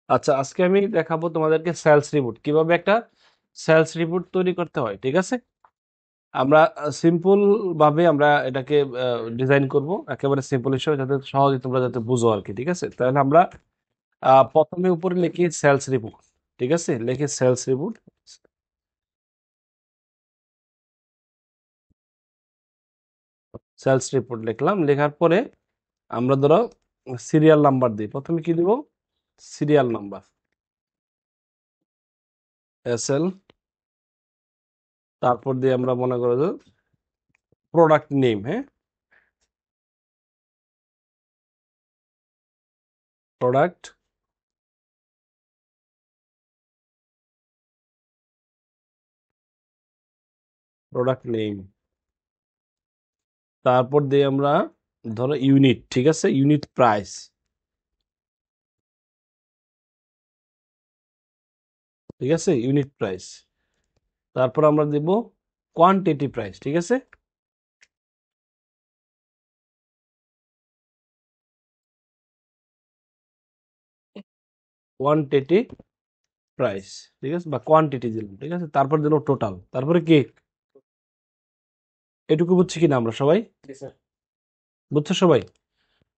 আচ্ছা, আজকে আমি দেখাবো তোমাদেরকে সেলস রিপোর্ট কিভাবে একটা সেলস রিপোর্ট তৈরি করতে হয়। ঠিক আছে, আমরা সিম্পল ভাবে আমরা এটাকে ডিজাইন করব, একেবারে সিম্পল হিসেবে, যাতে সহজে তোমরা যাতে বুঝো আর কি। ঠিক আছে, তাহলে আমরা প্রথমে উপরে লিখি সেলস রিপোর্ট। ঠিক আছে, লিখি সেলস রিপোর্ট। সেলস রিপোর্ট লিখলাম, লেখার পরে আমরা ধরো সিরিয়াল নাম্বার দিই। প্রথমে কি দিব? Serial number, S L. তারপর দিয়ে আমরা মনে করো যে প্রোডাক্ট নেম। হ্যাঁ, প্রোডাক্ট প্রোডাক্ট নেম। তারপর দিয়ে আমরা ধরো ইউনিট। ঠিক আছে, ইউনিট প্রাইস। ঠিক আছে, ইউনিট প্রাইস। তারপর আমরা দেব কোয়ান্টিটি প্রাইস। ঠিক আছে, কোয়ান্টিটি প্রাইস। ঠিক আছে, বা কোয়ান্টিটি দিলাম। ঠিক আছে, তারপর দিল টোটাল। তারপরে কি? এটুকু বুঝছি কিনা আমরা সবাই? বুঝছো সবাই?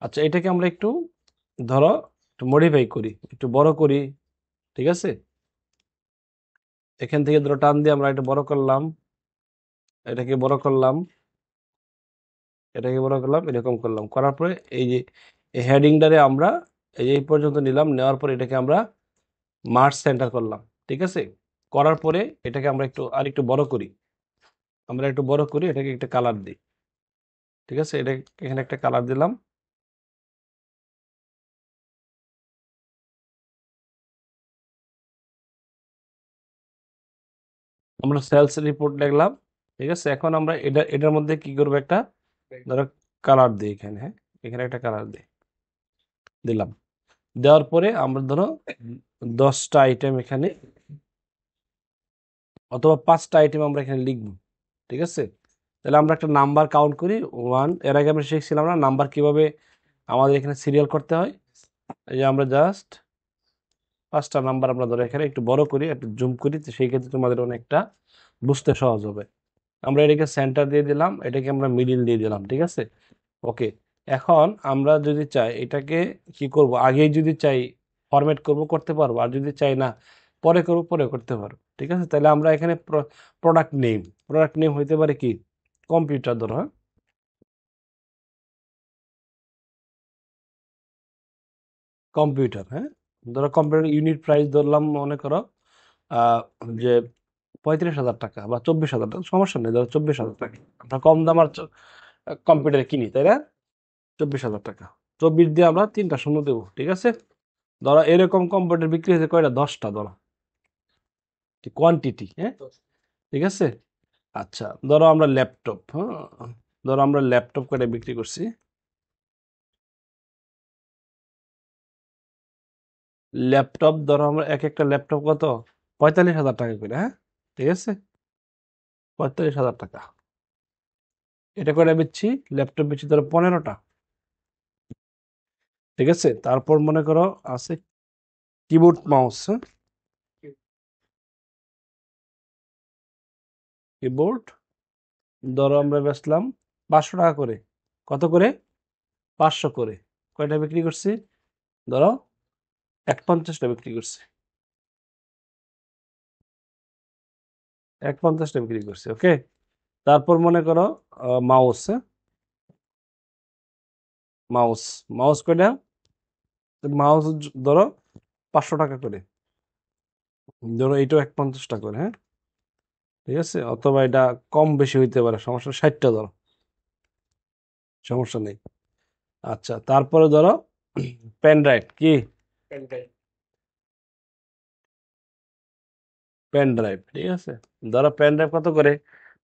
আচ্ছা, এটাকে আমরা একটু ধরো একটু মডিফাই করি, একটু বড় করি। ঠিক আছে, এখান থেকে ধরো টান দিয়ে আমরা এটা বড় করলাম, এটাকে বড় করলাম, এটাকে বড় করলাম, এরকম করলাম। করার পরে এই যে এই হেডিংটারে আমরা এই পর্যন্ত নিলাম, নেওয়ার পরে এটাকে আমরা মার্জ সেন্টার করলাম। ঠিক আছে, করার পরে এটাকে আমরা একটু আর একটু বড় করি, আমরা একটু বড় করি, এটাকে একটা কালার দিই। ঠিক আছে, এটা এখানে একটা কালার দিলাম। আমরা সেলস রিপোর্ট লিখলাম। ঠিক আছে, এখন আমরা এটার মধ্যে কি করবো? একটা ধরো কালার দিই এখানে। হ্যাঁ, এখানে একটা কালার দিই, দিলাম। দেওয়ার পরে আমরা ধরো 10টা আইটেম এখানে, অথবা 5টা আইটেম আমরা এখানে লিখবো। ঠিক আছে, তাহলে আমরা একটা নাম্বার কাউন্ট করি, ওয়ান। এর আগে আমরা শিখছিলাম না নাম্বার কিভাবে আমাদের এখানে সিরিয়াল করতে হয়। এই যে আমরা জাস্ট 5টা নাম্বার আমরা ধরো এখানে একটু বড় করি, একটু জুম করি, তো সেই ক্ষেত্রে তোমাদের অনেকটা বুঝতে সহজ হবে। আমরা এটাকে সেন্টার দিয়ে দিলাম, এটাকে আমরা মিডিল দিয়ে দিলাম। ঠিক আছে, ওকে। এখন আমরা যদি চাই এটাকে কি করব, আগেই যদি চাই ফরম্যাট করব, করতে পারবো। আর যদি চাই না পরে করবো, পরে করতে পারবো। ঠিক আছে, তাহলে আমরা এখানে প্রোডাক্ট নেম হইতে পারে কি? কম্পিউটার ধরো। হ্যাঁ, কম্পিউটার। হ্যাঁ, ধরো কম্পিউটার ইউনিট প্রাইস ধরলাম, মনে করো আহ, যে 35,000 টাকা বা 24,000 টাকা, সমস্যা নেই, ধরো 24,000 টাকা। আমরা কম দামার কম্পিউটার কিনি, তাই না? 24,000 টাকা। 24 দিয়ে আমরা 3টা শূন্য দেবো। ঠিক আছে, ধরো এরকম কম্পিউটার বিক্রি হয়েছে কয়টা? 10টা ধরো, কোয়ান্টিটি। হ্যাঁ, ঠিক আছে। আচ্ছা, ধরো আমরা ল্যাপটপ, হ্যাঁ, ধরো আমরা ল্যাপটপ কয়টা বিক্রি করছি। ল্যাপটপ ধরো আমরা এক একটা ল্যাপটপ কত? 45,000 টাকা করে। হ্যাঁ, ঠিক আছে, 45,000 টাকা। এটা করে বেচছি, ল্যাপটপ বেচছি ধরো 15টা। ঠিক আছে, তারপর মনে করো আছে কিবোর্ড মাউস। হ্যাঁ, কিবোর্ড ধরো আমরা বেচলাম 500 টাকা করে। কত করে? 500 করে। কয়টা বিক্রি করছি? ধরো 50টা বিক্রি করছি, 50টা বিক্রি করছি। ওকে, তারপর মনে করো মাউস। হ্যাঁ, মাউস মাউস কয়টা? মাউস ধরো 500 টাকা করে। ধরো এটাও 50টা করে। হ্যাঁ, ঠিক আছে, অথবা এটা কম বেশি হইতে পারে, সমস্যা, 60টা ধরো, সমস্যা নেই। আচ্ছা, তারপরে ধরো পেন ড্রাইভ। কি? Pen drive. ঠিক আছে, ধরো পেন ড্রাইভ কত করে?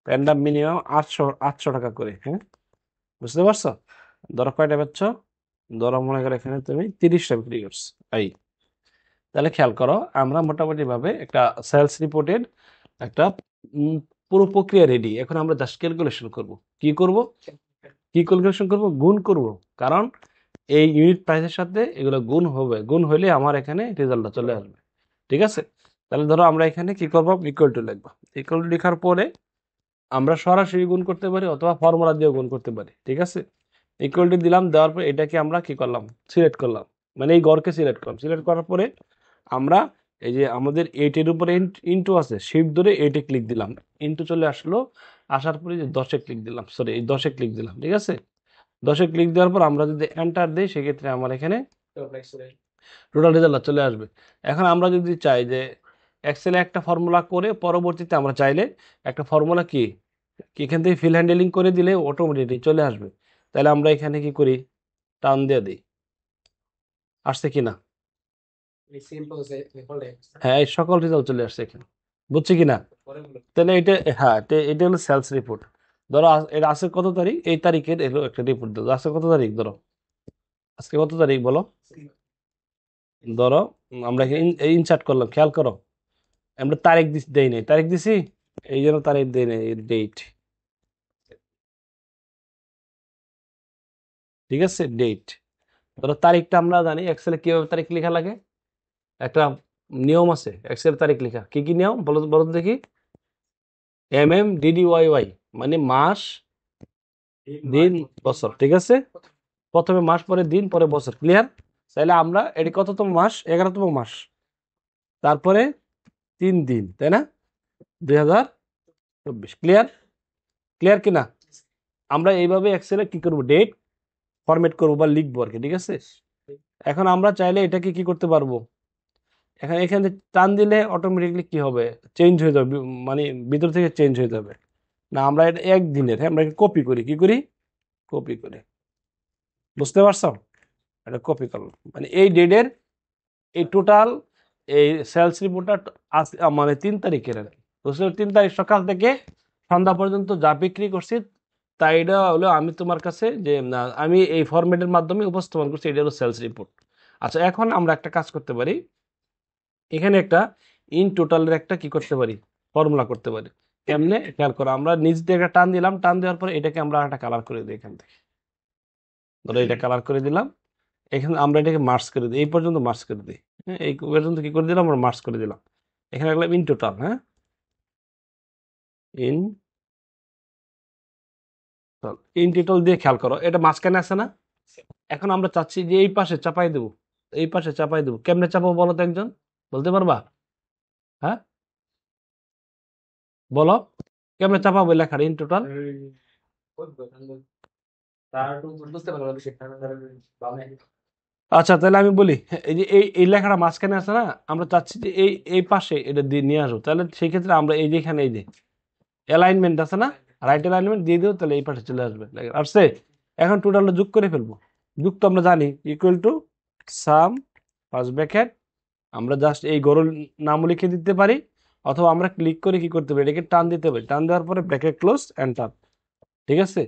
পেন ড্রাইভ মিনিমাম 800 টাকা করে। হ্যাঁ, বুঝতে পারছো? ধরো কয়টা পাচ্ছ? ধরো মনে করো এখানে তুমি 30টা বিক্রি করছো। এই, তাহলে খেয়াল করো, আমরা মোটামুটি ভাবে একটা সেলস রিপোর্টের একটা উম, পুরো প্রক্রিয়া রেডি। এখন আমরা জাস্ট ক্যালকুলেশন করব। কি করব? কি ক্যালকুলেশন করব? গুণ করব। কারণ এই ইউনিট প্রাইসের সাথে এগুলো গুণ হবে, গুণ হলে আমার এখানে রেজাল্টটা চলে আসবে। ঠিক আছে, তাহলে ধরো আমরা এখানে কি করবো, ইকুয়াল টু লিখবো। ইকুয়াল টু লেখার পরে আমরা সরাসরি গুণ করতে পারি অথবা ফর্মুলা দিয়ে গুণ করতে পারি। ঠিক আছে, ইকুয়াল টু দিলাম, দেওয়ার পর এটাকে আমরা কি করলাম, সিলেক্ট করলাম, মানে এই গড়কে সিলেক্ট করলাম। সিলেক্ট করার পরে আমরা এই যে আমাদের এইটের উপরে ইন্টু আছে, শিফট ধরে এইটে ক্লিক দিলাম, ইন্টু চলে আসলো। আসার পরে যে 10-এ ক্লিক দিলাম, সরি এই 10-এ ক্লিক দিলাম। ঠিক আছে, 10-এ ক্লিক দেওয়ার পর আমরা যদি এন্টার দিই সেক্ষেত্রে আমার এখানে টোটাল রেজাল্ট চলে আসবে। এখন আমরা যদি চাই যে এক্সেলে একটা ফর্মুলা করে পরবর্তীতে আমরা চাইলে একটা ফর্মুলা কি এখান থেকে ফিল হ্যান্ডেলিং করে দিলে অটোমেটিকলি চলে আসবে। তাহলে আমরা এখানে কি করি, টান দিয়ে দিই, আসছে কিনা, হ্যাঁ এই সকল রেজাল্ট চলে আসছে এখানে, বুঝছি কিনা। তাহলে এটা, হ্যাঁ এটা হলো সেলস রিপোর্ট। ধরো এটা আছে কত তারিখ, এই তারিখের এলো একটা রিপোর্ট দিল, আছে কত তারিখ, ধরো আজকে কত তারিখ বলো, ধরো আমরা ইনসার্ট করলাম, খেয়াল করো আমরা তারিখ দেই নাই, তারিখ দিছি এই জন্য তারিখ দেই নাই, ডেট। ঠিক আছে, ডেট। ধরো তারিখটা আমরা জানি এক্সেলে কিভাবে তারিখ লেখা লাগে, একটা নিয়ম আছে এক্সেল তারিখ লেখা। কি কি নিয়ম বলো বলো তো দেখি। MMDDYY মানে মাস, দিন, বছর। ঠিক আছে, প্রথমে মাস, পরে দিন, পরে বছর। ক্লিয়ার? তাহলে আমরা এটি কততম মাস, 11তম মাস, তারপরে 3 দিন, তাই না, 2024। ক্লিয়ার? ক্লিয়ার কিনা? আমরা এইভাবে এক্সেলে কি করব, ডেট ফরম্যাট করবো বা লিখবো আর কি। ঠিক আছে, এখন আমরা চাইলে এটাকে কি করতে পারবো, এখানে টান দিলে অটোমেটিকলি কি হবে, চেঞ্জ হয়ে যাবে, মানে ভিতর থেকে চেঞ্জ হয়ে যাবে। না আমরা এটা একদিনের, হ্যাঁ আমরা কপি করি, কি করি, কপি করি। বুঝতে পারছো, এটা কপি করলাম, মানে এই ডেটের এই টোটাল এই সেলস রিপোর্টটা মানে 3 তারিখের আর কি। বুঝতে, 3 তারিখ সকাল থেকে সন্ধ্যা পর্যন্ত যা বিক্রি করছি তাই এটা হলো আমি তোমার কাছে যে আমি এই ফরম্যাটের মাধ্যমে উপস্থাপন করছি, এটা হলো সেলস রিপোর্ট। আচ্ছা, এখন আমরা একটা কাজ করতে পারি, এখানে একটা ইন টোটালের একটা কি করতে পারি, ফর্মুলা করতে পারি। কেমনে, খেয়াল করো, আমরা নিচ দিয়ে একটা টান দিলাম, টান দেওয়ার পরে এটাকে আমরা একটা কালার করে দিই, এখান থেকে ধরো এটা কালার করে দিলাম। এখানে আমরা এটাকে মার্চ করে দিই, এই পর্যন্ত মার্চ করে দিই, হ্যাঁ এই পর্যন্ত কি করে দিলাম, আমরা মার্চ করে দিলাম। এখানে লিখলাম ইন টোটাল, হ্যাঁ ইন ইন টোটাল দিয়ে খেয়াল করো এটা মাঝখানে আছে না। এখন আমরা চাচ্ছি যে এই পাশে চাপাই দেবো, এই পাশে চাপাই দেবো। কেমনে চাপাবো বলো তো, একজন বলতে পারবা, হ্যাঁ বলো কেমনে চাপাবো লেখার ইন টোটাল। আচ্ছা তাহলে আমি বলি, এই যে এই লেখাটা মাঝখানে আছে না, আমরা চাচ্ছি যে এই পাশে এটা দিয়ে নিয়ে আসবো। তাহলে সেই ক্ষেত্রে আমরা এই যে এখানে এই যে অ্যালাইনমেন্ট আছে না, রাইট অ্যালাইনমেন্ট দিয়ে দেবো, তাহলে এই পাশে চলে আসবে, আসছে। এখন টোটালটা যোগ করে ফেলবো। যোগ তো আমরা জানি, equal to some first bracket, আমরা জাস্ট এই গরুর নাম লিখে দিতে পারি, অথবা আমরা ক্লিক করে কি করতে পারি, এটাকে টান দিতে পারি, টান দেওয়ার পরে ব্র্যাকেট ক্লোজ এন্টার। ঠিক আছে,